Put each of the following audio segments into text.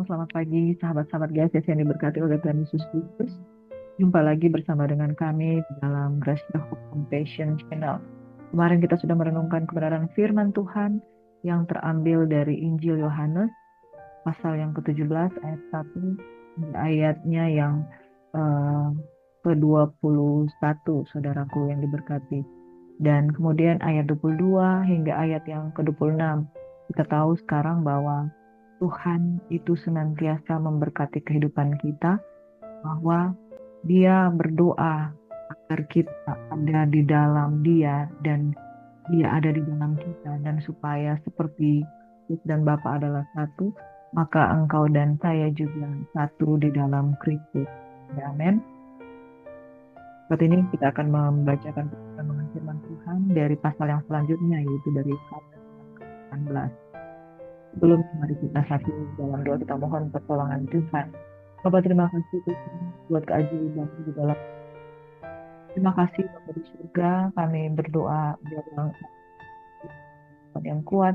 selamat pagi sahabat-sahabat GSS yang diberkati oleh Tuhan Yesus Kristus. Jumpa lagi bersama dengan kami dalam Grace the Hope Compassion Channel. Kemarin kita sudah merenungkan kebenaran firman Tuhan yang terambil dari Injil Yohanes pasal yang ke-17 ayat 1 hingga ayatnya yang ke-21, saudaraku yang diberkati. Dan kemudian ayat 22 hingga ayat yang ke-26. Kita tahu sekarang bahwa Tuhan itu senantiasa memberkati kehidupan kita, bahwa Dia berdoa agar kita ada di dalam Dia dan Dia ada di dalam kita, dan supaya seperti Yesus dan Bapa adalah satu, maka engkau dan saya juga satu di dalam Kristus. Amin. Saat ini kita akan membacakan firman Tuhan dari pasal yang selanjutnya, yaitu dari 18. Sebelum mari kita satu dalam doa, kita mohon pertolongan Tuhan. Bapak, terima kasih Tuhan buat keajaiban di dalam. Terima kasih Bapak di surga, kami berdoa biarlah yang kuat,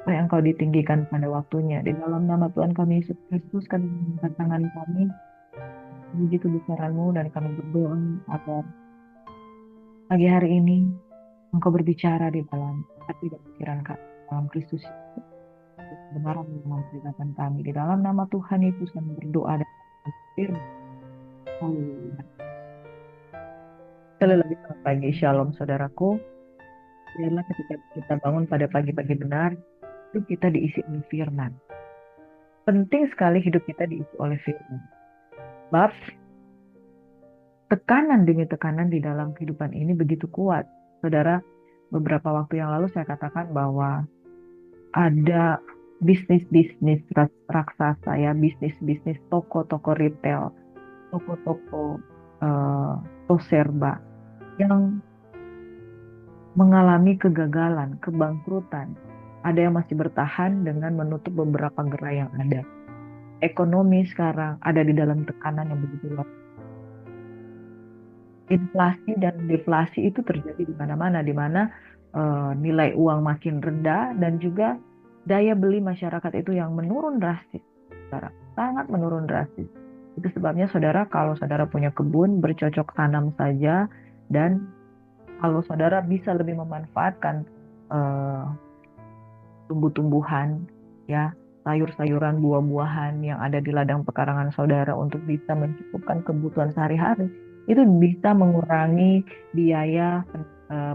supaya Engkau ditinggikan pada waktunya. Di dalam nama Tuhan kami Yesus Kristus, kami mengangkat tangan kami, memuji kebesaran-Mu, dan kami berdoa agar pagi hari ini Engkau berbicara di dalam hati dan pikiran kami, dalam Kristus Yesus. Kebenaran yang memperlihatkan kami. Di dalam nama Tuhan Yesus kami berdoa dan berfirman. Haleluya. Sekali lagi selamat pagi, Shalom saudaraku. Biarlah ketika kita bangun pada pagi-pagi benar, itu kita diisi oleh firman. Penting sekali hidup kita diisi oleh firman. Sebab tekanan demi tekanan di dalam kehidupan ini begitu kuat. Saudara, beberapa waktu yang lalu saya katakan bahwa ada bisnis-bisnis raksasa, ya, bisnis-bisnis toko-toko retail, toko-toko serba yang mengalami kegagalan, kebangkrutan. Ada yang masih bertahan dengan menutup beberapa gerai yang ada. Ekonomi sekarang ada di dalam tekanan yang begitu luar. Inflasi dan deflasi itu terjadi di mana-mana, di mana nilai uang makin rendah dan juga daya beli masyarakat itu yang menurun drastis, saudara, sangat menurun drastis. Itu sebabnya saudara, kalau saudara punya kebun, bercocok tanam saja, dan kalau saudara bisa lebih memanfaatkan tumbuh-tumbuhan, ya, sayur-sayuran, buah-buahan yang ada di ladang pekarangan saudara untuk bisa mencukupkan kebutuhan sehari-hari, itu bisa mengurangi biaya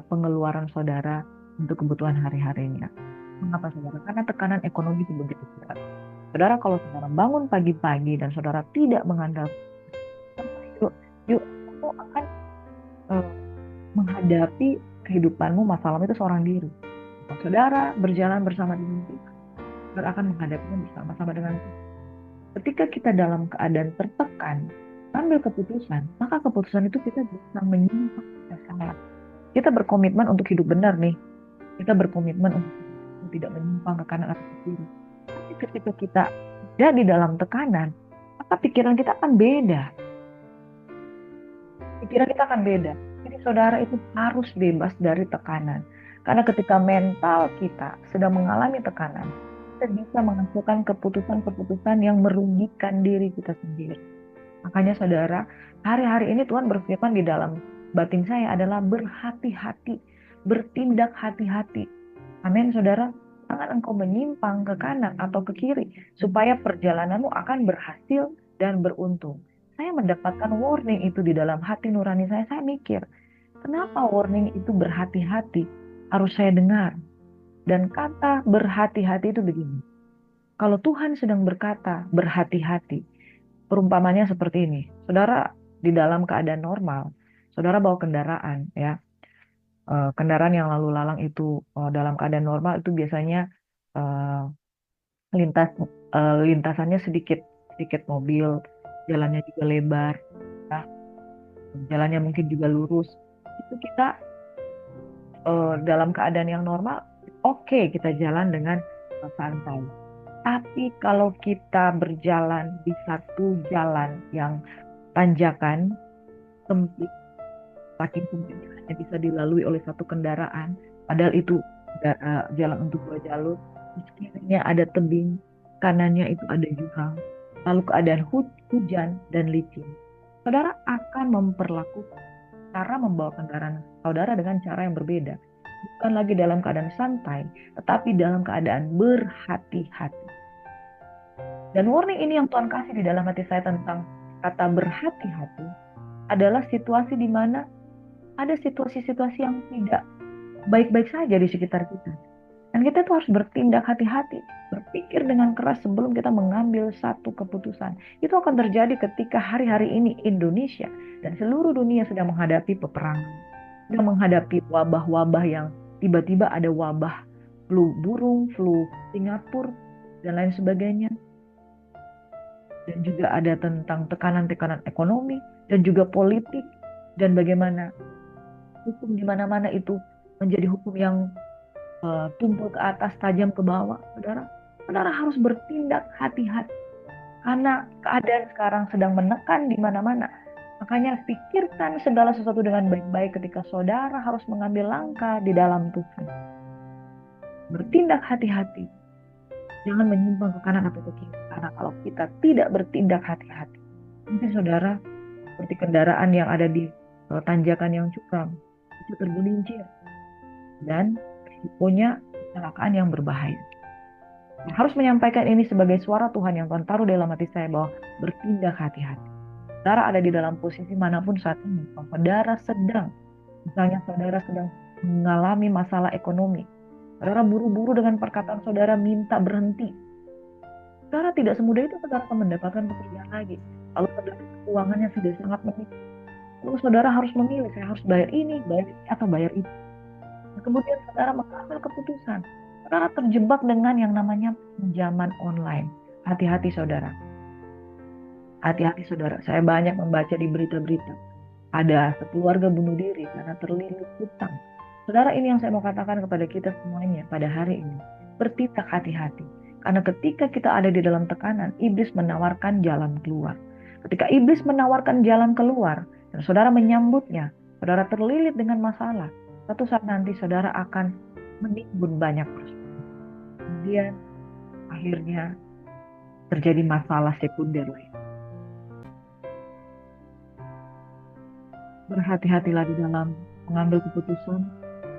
pengeluaran saudara untuk kebutuhan hari-harinya. Mengapa saudara? Karena tekanan ekonomi itu begitu berat. Saudara, kalau saudara bangun pagi-pagi dan saudara tidak mengandalkan, yuk, kamu akan menghadapi kehidupanmu, masalahmu itu seorang diri. Kalau saudara berjalan bersama dengan Tuhan, saudara akan menghadapinya bersama-sama dengan Tuhan. Ketika kita dalam keadaan tertekan, ambil keputusan, maka keputusan itu kita bisa menyimpang ke salah. Kita berkomitmen untuk hidup benar nih. Kita berkomitmen untuk tidak menyimpang ke kanan atau ke kiri. Tapi ketika kita ada di dalam tekanan, maka pikiran kita akan beda. Pikiran kita akan beda. Jadi saudara itu harus bebas dari tekanan. Karena ketika mental kita sedang mengalami tekanan, kita bisa menghasilkan keputusan-keputusan yang merugikan diri kita sendiri. Makanya saudara, hari-hari ini Tuhan berfirman di dalam batin saya adalah berhati-hati, bertindak hati-hati. Amin saudara, jangan engkau menyimpang ke kanan atau ke kiri, supaya perjalananmu akan berhasil dan beruntung. Saya mendapatkan warning itu di dalam hati nurani saya mikir, kenapa warning itu berhati-hati harus saya dengar? Dan kata berhati-hati itu begini, kalau Tuhan sedang berkata berhati-hati, perumpamannya seperti ini. Saudara di dalam keadaan normal, saudara bawa kendaraan, ya. Kendaraan yang lalu lalang itu dalam keadaan normal itu biasanya lintasannya sedikit mobil, jalannya juga lebar, ya. Jalannya mungkin juga lurus. Itu kita dalam keadaan yang normal, oke, kita jalan dengan santai. Tapi kalau kita berjalan di satu jalan yang tanjakan, sempit, saking sempitnya hanya bisa dilalui oleh satu kendaraan, padahal itu jalan untuk 2 jalur, di kirinya ada tebing, kanannya itu ada jurang. lalu keadaan hujan dan licin, saudara akan memperlakukan cara membawa kendaraan saudara dengan cara yang berbeda. Bukan lagi dalam keadaan santai, tetapi dalam keadaan berhati-hati. Dan warning ini yang Tuhan kasih di dalam hati saya tentang kata berhati-hati adalah situasi di mana ada situasi-situasi yang tidak baik-baik saja di sekitar kita. Dan kita tuh harus bertindak hati-hati, berpikir dengan keras sebelum kita mengambil satu keputusan. Itu akan terjadi ketika hari-hari ini Indonesia dan seluruh dunia sedang menghadapi peperangan, sedang menghadapi wabah-wabah yang tiba-tiba ada wabah flu burung, flu Singapura, dan lain sebagainya. Dan juga ada tentang tekanan-tekanan ekonomi dan juga politik, dan bagaimana hukum di mana-mana itu menjadi hukum yang tumpul ke atas, tajam ke bawah. Saudara harus bertindak hati-hati karena keadaan sekarang sedang menekan di mana-mana. Makanya pikirkan segala sesuatu dengan baik-baik ketika saudara harus mengambil langkah di dalam Tuhan. Bertindak hati-hati. Jangan menyimpang ke kanan atau ke kiri. Karena kalau kita tidak bertindak hati-hati, mungkin saudara seperti kendaraan yang ada di tanjakan yang curam, itu tergelincir dan risikonya kecelakaan yang berbahaya. Nah, harus menyampaikan ini sebagai suara Tuhan yang Tuhan taruh dalam hati saya bahwa bertindak hati-hati. Saudara ada di dalam posisi manapun saat ini, saudara sedang, misalnya saudara sedang mengalami masalah ekonomi, saudara buru-buru dengan perkataan saudara minta berhenti. Saudara tidak semudah itu saudara akan mendapatkan pekerjaan lagi. Lalu saudara keuangannya sudah sangat menipis. Lalu saudara harus memilih, saya harus bayar ini atau bayar itu. Dan kemudian saudara mengambil keputusan. Saudara terjebak dengan yang namanya pinjaman online. Hati-hati saudara. Hati-hati saudara. Saya banyak membaca di berita-berita. Ada sekeluarga bunuh diri karena terlilit hutang. Saudara, ini yang saya mau katakan kepada kita semuanya pada hari ini. Bertindak hati-hati. Karena ketika kita ada di dalam tekanan, iblis menawarkan jalan keluar. Ketika iblis menawarkan jalan keluar, dan saudara menyambutnya, saudara terlilit dengan masalah, suatu saat nanti saudara akan menimbun banyak persoalan. Kemudian akhirnya terjadi masalah sekunder lain. Berhati-hatilah di dalam mengambil keputusan,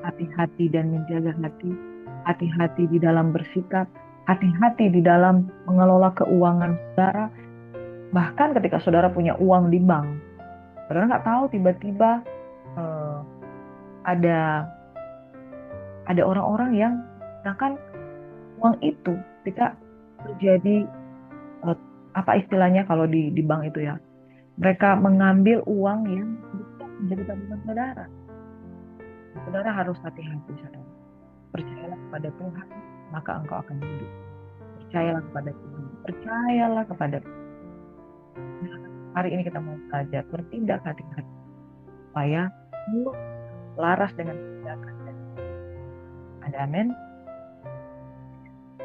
hati-hati dan menjaga hati, hati-hati di dalam bersikap, hati-hati di dalam mengelola keuangan saudara. Bahkan ketika saudara punya uang di bank, saudara nggak tahu tiba-tiba ada orang-orang yang menggunakan uang itu ketika terjadi apa istilahnya kalau di bank itu ya, mereka mengambil uang yang menjadi tabungan saudara. Saudara harus hati-hati saudara. Percayalah kepada Tuhan, maka engkau akan hidup. Percayalah kepada Tuhan, percayalah kepada Tuhan. Hari ini kita mau belajar bertindak hati-hati supaya laras dengan tindakan. Ada amin.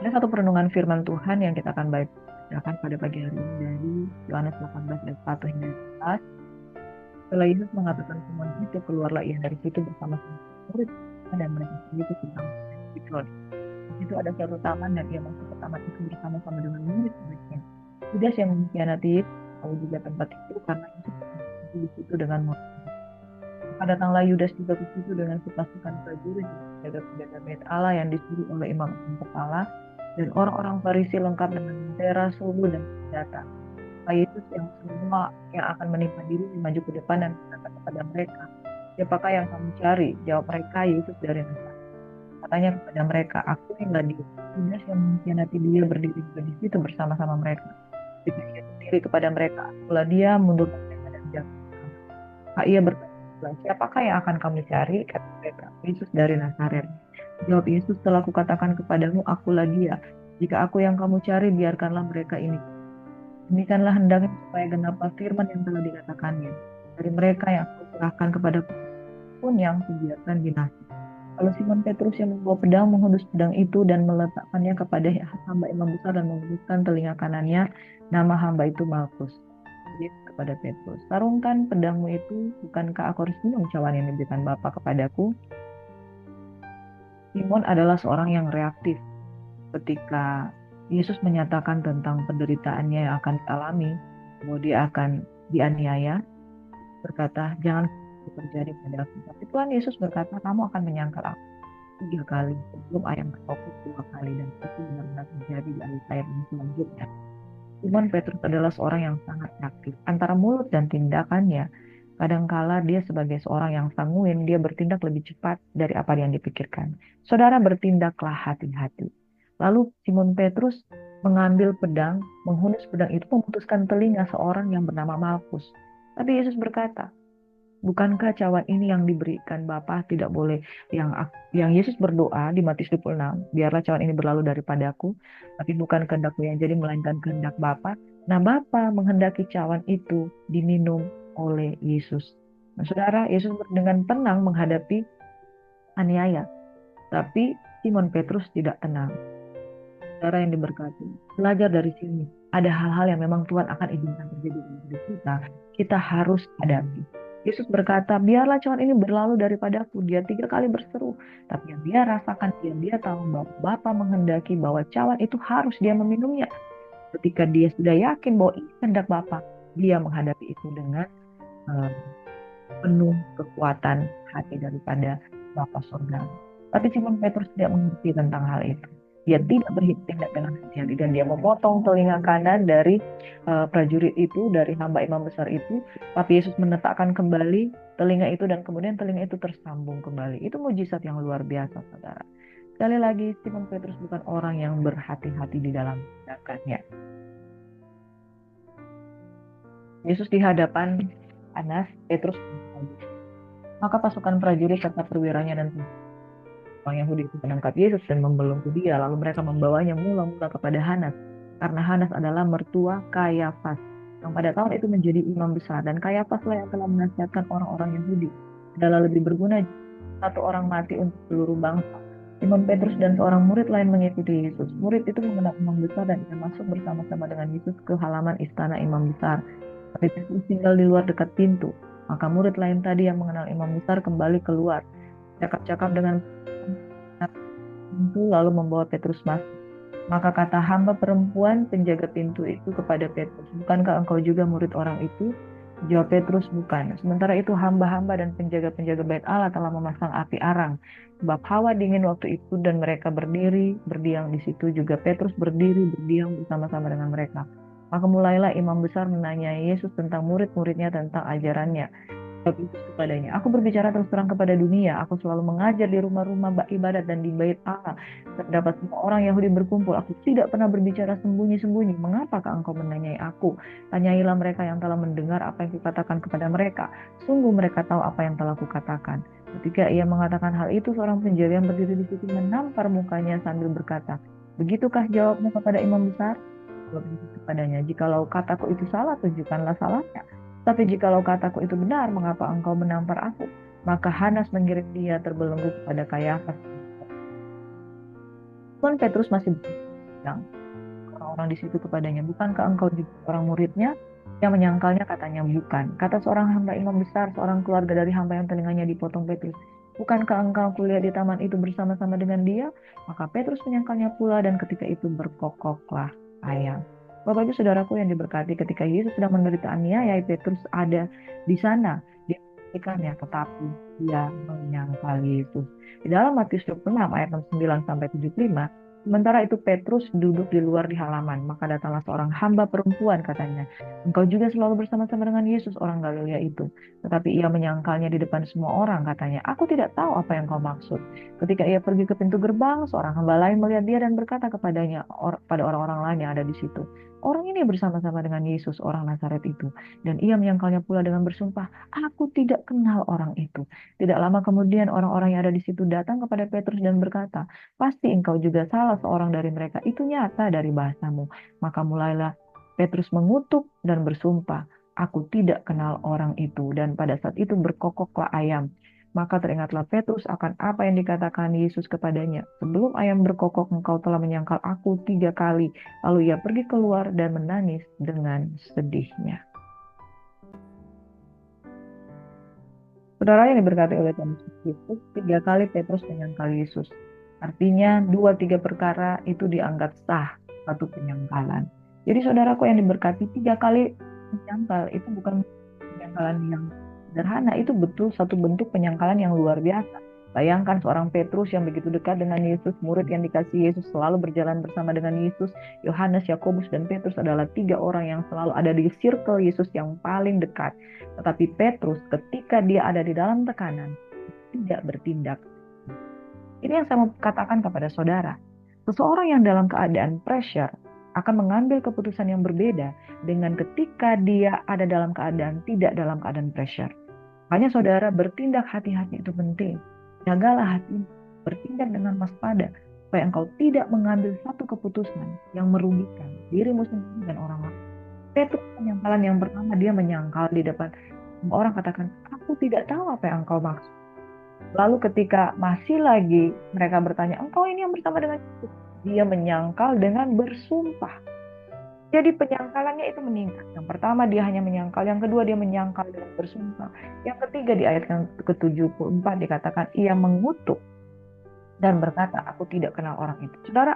Ada satu perenungan firman Tuhan yang kita akan bacakan pada pagi hari ini dari Yohanes 18 ayat 1 hingga 11. Setelah Yesus mengatakan semua itu, keluarlah ia dari situ bersama murid dan mereka itu sedang dikeluar. Di situ ada suatu taman dan ia masuk ke taman itu bersama-sama dengan murid-muridnya. Judas yang mengkhianati tahu juga tempat itu karena Yesus di situ dengan murid. Maka datanglah Yudas juga ke situ dengan sepasukan prajurit penjaga bait Allah yang disuruh oleh imam kepala dan orang-orang Farisi lengkap dengan tentera, suluh dan senjata. Maka Yesus yang semua yang akan menimpa diri maju ke depan dan berkata kepada mereka, siapakah yang kamu cari? Jawab mereka, Yesus dari Nazaret. Katanya kepada mereka, aku inilah dia. Judas yang mengkhianati dia berdiri di situ bersama-sama mereka. Ketika ia berdiri kepada mereka, akulah dia, mundur mereka dan jatuh. Maka ia berkata, siapakah yang akan kamu cari? Kata mereka, Yesus dari Nazaret. Jawab Yesus, telah kukatakan kepadamu, akulah dia. Jika aku yang kamu cari, biarkanlah mereka ini. Demikianlah hendaknya supaya genaplah firman yang telah dikatakannya. Dari mereka yang aku serahkan kepada pun yang kubiarkan binasa. Lalu Simon Petrus yang membawa pedang menghunus pedang itu dan meletakkannya kepada hamba imam besar dan membuskan telinga kanannya. Nama hamba itu Malkus. Kepada Petrus, sarungkan pedangmu itu, bukankah aku harus minum cawan yang diberikan Bapa kepadaku? Simon adalah seorang yang reaktif ketika Yesus menyatakan tentang penderitaannya yang akan dialami, bahwa dia akan dianiaya, berkata, jangan terjadi pada aku. Tapi Tuhan Yesus berkata, kamu akan menyangkal aku 3 kali sebelum ayam berkokok 2 kali, dan itu benar-benar terjadi di ayat yang selanjutnya. Simon Petrus adalah seorang yang sangat aktif. Antara mulut dan tindakannya, kadangkala dia sebagai seorang yang sanguin, dia bertindak lebih cepat dari apa yang dipikirkan. Saudara, bertindaklah hati-hati. Lalu Simon Petrus mengambil pedang, menghunus pedang itu memutuskan telinga seorang yang bernama Malkus. Tapi Yesus berkata, bukankah cawan ini yang diberikan Bapa tidak boleh, yang Yesus berdoa di Matius 26, biarlah cawan ini berlalu daripadaku, tapi bukan kehendakku yang jadi melainkan kehendak Bapa. Nah, Bapa menghendaki cawan itu diminum oleh Yesus. Nah, saudara, Yesus dengan tenang menghadapi aniaya, tapi Simon Petrus tidak tenang. Saudara yang diberkati, belajar dari sini. Ada hal-hal yang memang Tuhan akan izinkan terjadi dalam hidup kita. Kita harus hadapi. Yesus berkata, biarlah cawan ini berlalu daripadaku. Dia 3 kali berseru. Tapi yang dia rasakan, dia tahu bahwa Bapa menghendaki bahwa cawan itu harus dia meminumnya. Ketika dia sudah yakin bahwa ini kehendak Bapa, dia menghadapi itu dengan eh, penuh kekuatan hati daripada Bapa Surga. Tapi Simon Petrus tidak mengerti tentang hal itu. Dia tidak bertindak dengan hati-hati, dan dia memotong telinga kanan dari prajurit itu, dari hamba imam besar itu. Tapi Yesus menetapkan kembali telinga itu, dan kemudian telinga itu tersambung kembali. Itu mujizat yang luar biasa, saudara. Sekali lagi, Simon Petrus bukan orang yang berhati-hati di dalam tindakannya. Yesus di hadapan Anas, Petrus, maka pasukan prajurit serta perwiranya dan orang Yahudi itu menangkap Yesus dan membelenggu dia. Lalu mereka membawanya mula-mula kepada Hanas, karena Hanas adalah mertua Kayafas, yang pada tahun itu menjadi imam besar. Dan Kayafas lah yang telah menasihatkan orang-orang Yahudi adalah lebih berguna satu orang mati untuk seluruh bangsa. Simon Petrus dan seorang murid lain mengikuti Yesus. Murid itu mengenal imam besar, dan ia masuk bersama-sama dengan Yesus ke halaman istana imam besar. Tapi Petrus tinggal di luar dekat pintu. Maka murid lain tadi yang mengenal imam besar kembali keluar, cakap-cakap dengan pintu, lalu membawa Petrus masuk. Maka kata hamba perempuan penjaga pintu itu kepada Petrus, bukankah engkau juga murid orang itu? Jawab Petrus, bukan. Sementara itu hamba-hamba dan penjaga-penjaga bait Allah telah memasang api arang, sebab hawa dingin waktu itu, dan mereka berdiri berdiam di situ. Juga Petrus berdiri berdiam bersama-sama dengan mereka. Maka mulailah imam besar menanyai Yesus tentang murid-muridnya, tentang ajarannya. Jawab Yesus kepadanya, aku berbicara terus terang kepada dunia. Aku selalu mengajar di rumah-rumah ibadat dan di bait Allah. Terdapat semua orang Yahudi berkumpul. Aku tidak pernah berbicara sembunyi-sembunyi. Mengapakah engkau menanyai aku? Tanyailah mereka yang telah mendengar apa yang kukatakan kepada mereka. Sungguh mereka tahu apa yang telah kukatakan. Ketika ia mengatakan hal itu, seorang penjaga yang berdiri di situ menampar mukanya sambil berkata, begitukah jawabmu kepada imam besar? Jawab Yesus kepadanya, jikalau kataku itu salah, tunjukkanlah salahnya. Tapi jikalau kataku itu benar, mengapa engkau menampar aku? Maka Hanas mengirim dia terbelenggu kepada Kayafas. Tuan Petrus masih bilang, orang-orang di situ kepadanya, bukankah engkau juga orang muridnya? Yang menyangkalnya katanya, bukan. Kata seorang hamba imam besar, seorang keluarga dari hamba yang telinganya dipotong Petrus, bukankah engkau kuliah di taman itu bersama-sama dengan dia? Maka Petrus menyangkalnya pula, dan ketika itu berkokoklah ayam. Bapak Ibu Saudaraku yang diberkati, ketika Yesus sedang menderita aniaya, Petrus ada di sana. Dia menyaksikannya, tetapi dia menyangkal Yesus. Di dalam Matius 26 ayat 69 sampai 75, sementara itu Petrus duduk di luar di halaman, maka datanglah seorang hamba perempuan, katanya, engkau juga selalu bersama-sama dengan Yesus orang Galilea itu. Tetapi ia menyangkalnya di depan semua orang, katanya, aku tidak tahu apa yang kau maksud. Ketika ia pergi ke pintu gerbang, seorang hamba lain melihat dia dan berkata kepadanya, pada orang-orang lain yang ada di situ, orang ini bersama-sama dengan Yesus orang Nazaret itu. Dan ia menyangkalnya pula dengan bersumpah, aku tidak kenal orang itu. Tidak lama kemudian orang-orang yang ada di situ datang kepada Petrus dan berkata, pasti engkau juga salah seorang dari mereka. Itu nyata dari bahasamu. Maka mulailah Petrus mengutuk dan bersumpah, aku tidak kenal orang itu. Dan pada saat itu berkokoklah ayam. Maka teringatlah Petrus akan apa yang dikatakan Yesus kepadanya. Sebelum ayam berkokok, engkau telah menyangkal aku 3 kali. Lalu ia pergi keluar dan menangis dengan sedihnya. Saudara yang diberkati oleh Tuhan Yesus, 3 kali Petrus menyangkal Yesus. Artinya 2-3 perkara itu dianggap sah. satu penyangkalan. Jadi saudaraku yang diberkati, 3 kali menyangkal itu bukan penyangkalan yang sederhana, itu betul satu bentuk penyangkalan yang luar biasa. Bayangkan seorang Petrus yang begitu dekat dengan Yesus, murid yang dikasih Yesus, selalu berjalan bersama dengan Yesus. Yohanes, Yakobus, dan Petrus adalah 3 orang yang selalu ada di circle Yesus yang paling dekat. Tetapi Petrus ketika dia ada di dalam tekanan, tidak bertindak. Ini yang saya mau katakan kepada saudara. Seseorang yang dalam keadaan pressure akan mengambil keputusan yang berbeda dengan ketika dia ada dalam keadaan tidak dalam keadaan pressure. Makanya saudara, bertindak hati-hati itu penting. Jagalah hati, bertindak dengan waspada, supaya engkau tidak mengambil satu keputusan yang merugikan dirimu sendiri dan orang lain. Petrus penyangkalan yang pertama, dia menyangkal di depan orang, katakan, aku tidak tahu apa yang engkau maksud. Lalu ketika masih lagi mereka bertanya, engkau ini yang bersama dengan Yesus, dia menyangkal dengan bersumpah. Jadi penyangkalannya itu meningkat. Yang pertama dia hanya menyangkal, yang kedua dia menyangkal dengan bersumpah. Yang ketiga di ayat yang ke-74 dikatakan ia mengutuk dan berkata, aku tidak kenal orang itu. Saudara,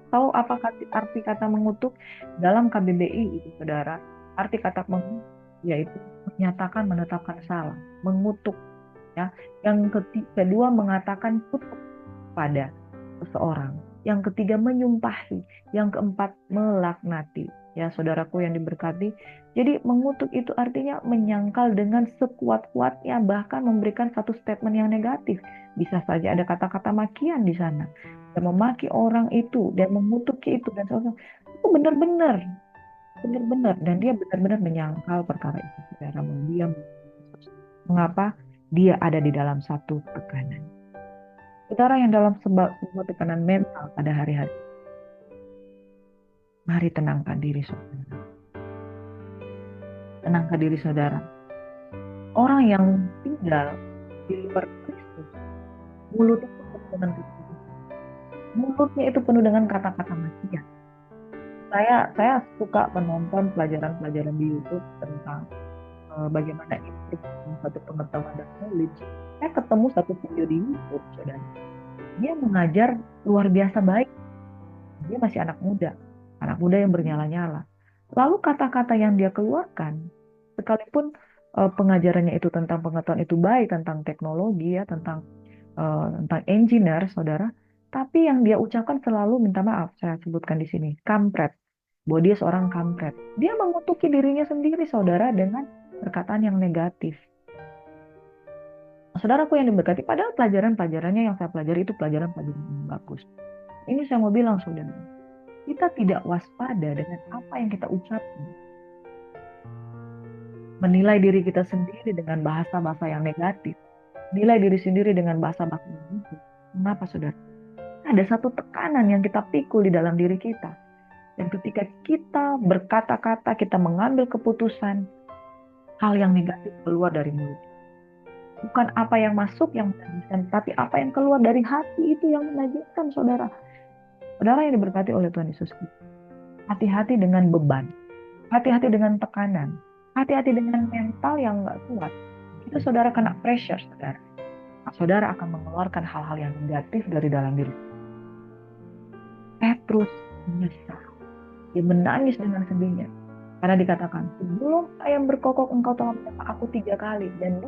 tahu apa arti kata mengutuk? Dalam KBBI itu saudara, arti kata mengutuk yaitu menyatakan, menetapkan salah, mengutuk. Ya. Yang kedua mengatakan kutuk pada seseorang. Yang ketiga menyumpahi. Yang keempat melaknati. Ya saudaraku yang diberkati. Jadi mengutuk itu artinya menyangkal dengan sekuat-kuatnya, bahkan memberikan satu statement yang negatif. Bisa saja ada kata-kata makian di sana. Dan memaki orang itu dan mengutuki itu dan sebagainya. Itu benar-benar dan dia benar-benar menyangkal perkara itu, saudara. Dia mengapa? Dia ada di dalam satu tekanan. Saudara yang dalam sebuah tekanan mental pada hari-hari, mari tenangkan diri saudara. Tenangkan diri saudara. Orang yang tinggal di luar Kristus, mulutnya itu penuh dengan kesusahan. Mulutnya itu penuh dengan kata-kata makian. Saya suka menonton pelajaran-pelajaran di YouTube tentang bagaimana improve satu pengetahuan dan knowledge. Saya ketemu satu video di YouTube, saudara. Dia mengajar luar biasa baik. Dia masih anak muda yang bernyala-nyala. Lalu kata-kata yang dia keluarkan, sekalipun pengajarannya itu tentang pengetahuan itu baik, tentang teknologi ya, tentang engineer, saudara, tapi yang dia ucapkan selalu, minta maaf, saya sebutkan di sini, kampret. Bahwa dia seorang kampret. Dia mengutuki dirinya sendiri, saudara, dengan perkataan yang negatif. Saudaraku yang diberkati, padahal pelajaran-pelajarannya yang saya pelajari itu pelajaran-pelajaran yang bagus. Ini saya mau bilang, saudara, kita tidak waspada dengan apa yang kita ucapkan. Menilai diri kita sendiri dengan bahasa-bahasa yang negatif. Nilai diri sendiri dengan bahasa-bahasa yang negatif. Mengapa, saudara? Ada satu tekanan yang kita pikul di dalam diri kita. Dan ketika kita berkata-kata, kita mengambil keputusan, hal yang negatif keluar dari mulut. Bukan apa yang masuk yang menajiskan, tapi apa yang keluar dari hati itu yang menajiskan, saudara. Saudara yang diberkati oleh Tuhan Yesus. Hati-hati dengan beban. Hati-hati dengan tekanan. Hati-hati dengan mental yang nggak kuat. Itu saudara kena pressure, saudara. Nah, saudara akan mengeluarkan hal-hal yang negatif dari dalam diri. Petrus menyesal. Dia menangis dengan sedihnya. Karena dikatakan, sebelum ayam berkokok engkau telah menyapa aku 3 kali. Dan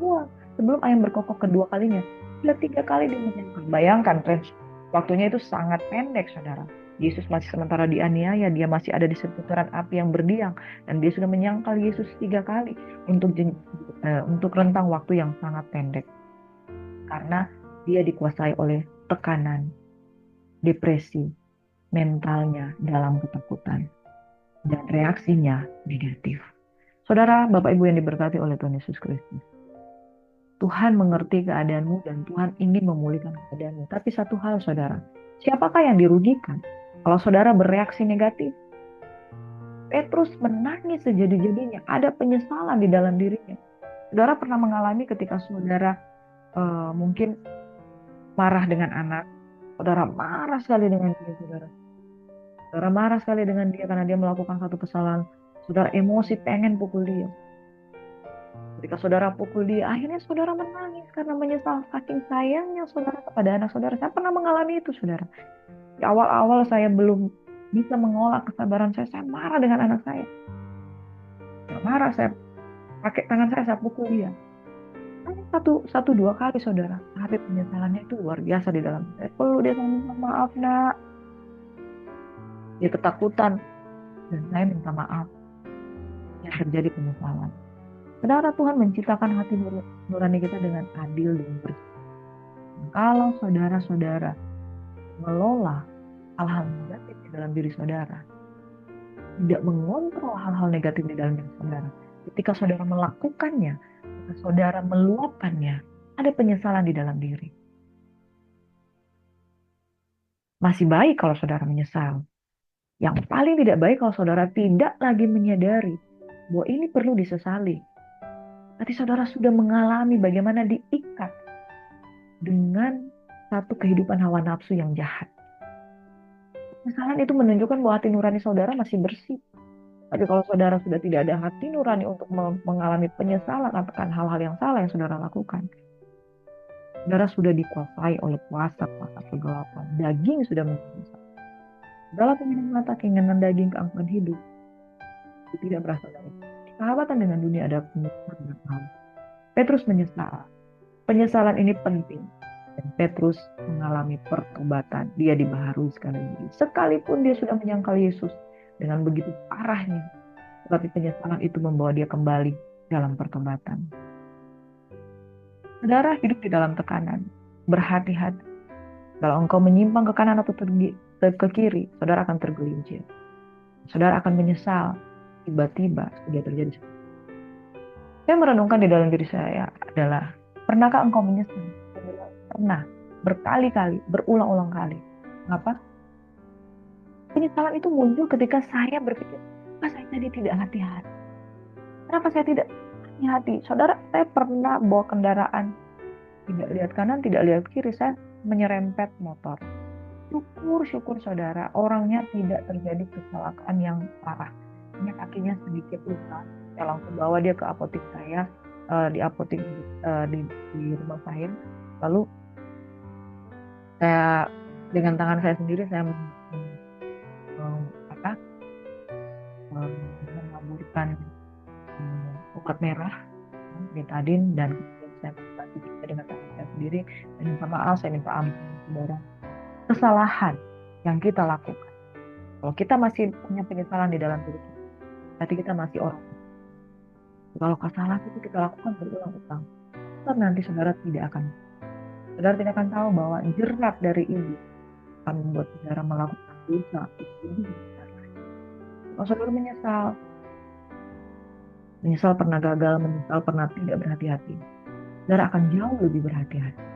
sebelum ayam berkokok kedua kalinya, sudah 3 kali dia menyangkal. Bayangkan, waktunya itu sangat pendek, saudara. Yesus masih sementara dianiaya, dia masih ada di seputaran api yang berdiam. Dan dia sudah menyangkal Yesus 3 kali untuk rentang waktu yang sangat pendek. Karena dia dikuasai oleh tekanan, depresi, mentalnya dalam ketakutan. Dan reaksinya negatif. Saudara, Bapak Ibu yang diberkati oleh Tuhan Yesus Kristus. Tuhan mengerti keadaanmu dan Tuhan ingin memulihkan keadaanmu. Tapi satu hal, saudara, siapakah yang dirugikan? Kalau saudara bereaksi negatif, Petrus menangis sejadi-jadinya. Ada penyesalan di dalam dirinya. Saudara pernah mengalami ketika saudara mungkin marah dengan anak. Saudara marah sekali dengan dia, saudara. Saudara marah sekali dengan dia karena dia melakukan satu kesalahan. Saudara emosi pengen pukul dia. Ketika saudara pukul dia, akhirnya saudara menangis karena menyesal saking sayangnya saudara kepada anak saudara. Saya pernah mengalami itu, saudara. Di awal-awal saya belum bisa mengolah kesabaran saya marah dengan anak saya. Saya marah, saya pakai tangan saya pukul dia. Hanya satu dua kali saudara, tapi penyesalannya itu luar biasa di dalam saya. Perlu dia minta maaf nak, dia ketakutan dan saya minta maaf. Yang terjadi penyesalan. Saudara, Tuhan menciptakan hati nurani kita dengan adil dan bersih. Kalau saudara-saudara mengelola hal-hal negatif di dalam diri saudara, tidak mengontrol hal-hal negatif di dalam diri saudara, ketika saudara melakukannya, ketika saudara meluapkannya, ada penyesalan di dalam diri. Masih baik kalau saudara menyesal. Yang paling tidak baik kalau saudara tidak lagi menyadari bahwa ini perlu disesali. Tapi saudara sudah mengalami bagaimana diikat dengan satu kehidupan hawa nafsu yang jahat. Penyesalan itu menunjukkan bahwa hati nurani saudara masih bersih. Tapi kalau saudara sudah tidak ada hati nurani untuk mengalami penyesalan akan hal-hal yang salah yang saudara lakukan, saudara sudah dikuasai oleh kuasa kegelapan. Daging sudah menjadi segala peminat mata, keinginan daging, keangkuhan hidup itu tidak berasal dari sahabatan dengan dunia ada penyesalan. Petrus menyesal. Penyesalan ini penting. Dan Petrus mengalami pertobatan. Dia dibaharui sekali lagi. Sekalipun dia sudah menyangkal Yesus dengan begitu parahnya, tetapi penyesalan itu membawa dia kembali dalam pertobatan. Saudara hidup di dalam tekanan. Berhati-hati. Kalau engkau menyimpang ke kanan atau ke kiri, saudara akan tergelincir. Saudara akan menyesal. Tiba-tiba sudah terjadi. Saya merenungkan di dalam diri saya adalah, pernahkah engkau menyesal? Pernah, berkali-kali, berulang-ulang kali. Mengapa? Penyesalan itu muncul ketika saya berpikir, kenapa saya tadi tidak hati-hati? Kenapa saya tidak hati-hati? Saudara, saya pernah bawa kendaraan, tidak lihat kanan, tidak lihat kiri, saya menyerempet motor. Syukur saudara, orangnya tidak terjadi kecelakaan yang parah. Hanya kakinya sedikit luka. Saya langsung bawa dia ke apotek saya, di apotek di rumah saya. Lalu saya dengan tangan saya sendiri saya mengaburkan obat merah, betadine, dan kemudian saya mengobati juga dengan tangan saya sendiri. Dan minta maaf, saya minta ampun saudara. Kesalahan yang kita lakukan, kalau kita masih punya penyesalan di dalam diri kita, berarti kita masih orang. Kalau kesalahan itu kita lakukan berulang-ulang, nanti saudara tidak akan tahu bahwa jerat dari ibu akan membuat saudara melakukan dosa itu lebih besar. Kalau saudara menyesal pernah gagal, menyesal pernah tidak berhati-hati, saudara akan jauh lebih berhati-hati.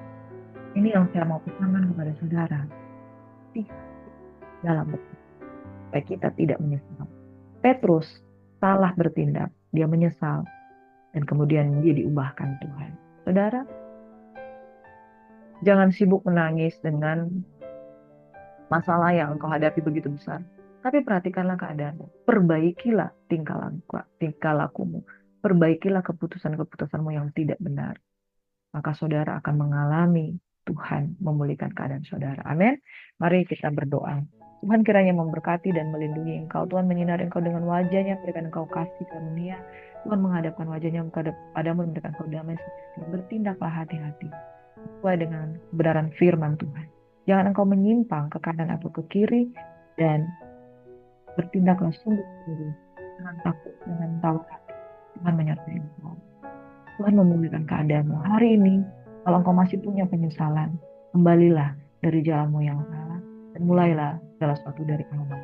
Ini yang saya mau pesankan kepada saudara. Dalam betul, supaya kita tidak menyesal. Petrus salah bertindak, dia menyesal, dan kemudian dia diubahkan Tuhan. Saudara, jangan sibuk menangis dengan masalah yang engkau hadapi begitu besar. Tapi perhatikanlah keadaanmu. Perbaikilah tingkah lakumu. Perbaikilah keputusan-keputusanmu yang tidak benar. Maka saudara akan mengalami Tuhan memulihkan keadaan saudara. Amin. Mari kita berdoa. Tuhan kiranya memberkati dan melindungi engkau. Tuhan menyinari engkau dengan wajahnya, memberikan engkau kasih karunia. Tuhan menghadapkan wajahnya padamu, memberikan engkau damai. Bertindaklah hati-hati sesuai dengan kebenaran firman Tuhan. Jangan engkau menyimpang ke kanan atau ke kiri, dan bertindaklah sungguh-sungguh dengan takut, dengan tahu hati. Tuhan menyertai engkau. Tuhan memulihkan keadaanmu. Hari ini, kalau engkau masih punya penyesalan, kembalilah dari jalanmu yang salah dan mulailah segala sesuatu dari awal.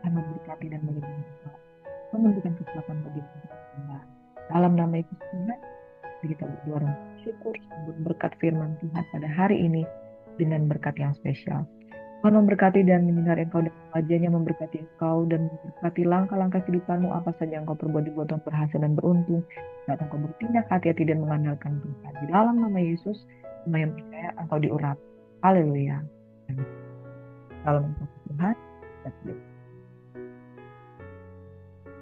Tuhan memberkati dan melindungi engkau. Tuhan memberikan kekuatan bagi kita. Dalam nama Yesus Tuhan, kita berdoa dan syukur berkat firman Tuhan pada hari ini dengan berkat yang spesial. Tuhan memberkati dan menyinari engkau dengan wajahnya, memberkati engkau dan memberkati langkah-langkah kehidupanmu, apa saja engkau perbuat dibuat Tuhan berhasil dan beruntung. Dan engkau bertindak hati-hati dan mengandalkan Tuhan. Di dalam nama Yesus, semua yang percaya engkau diurapi. Haleluya. Salam Tuhan.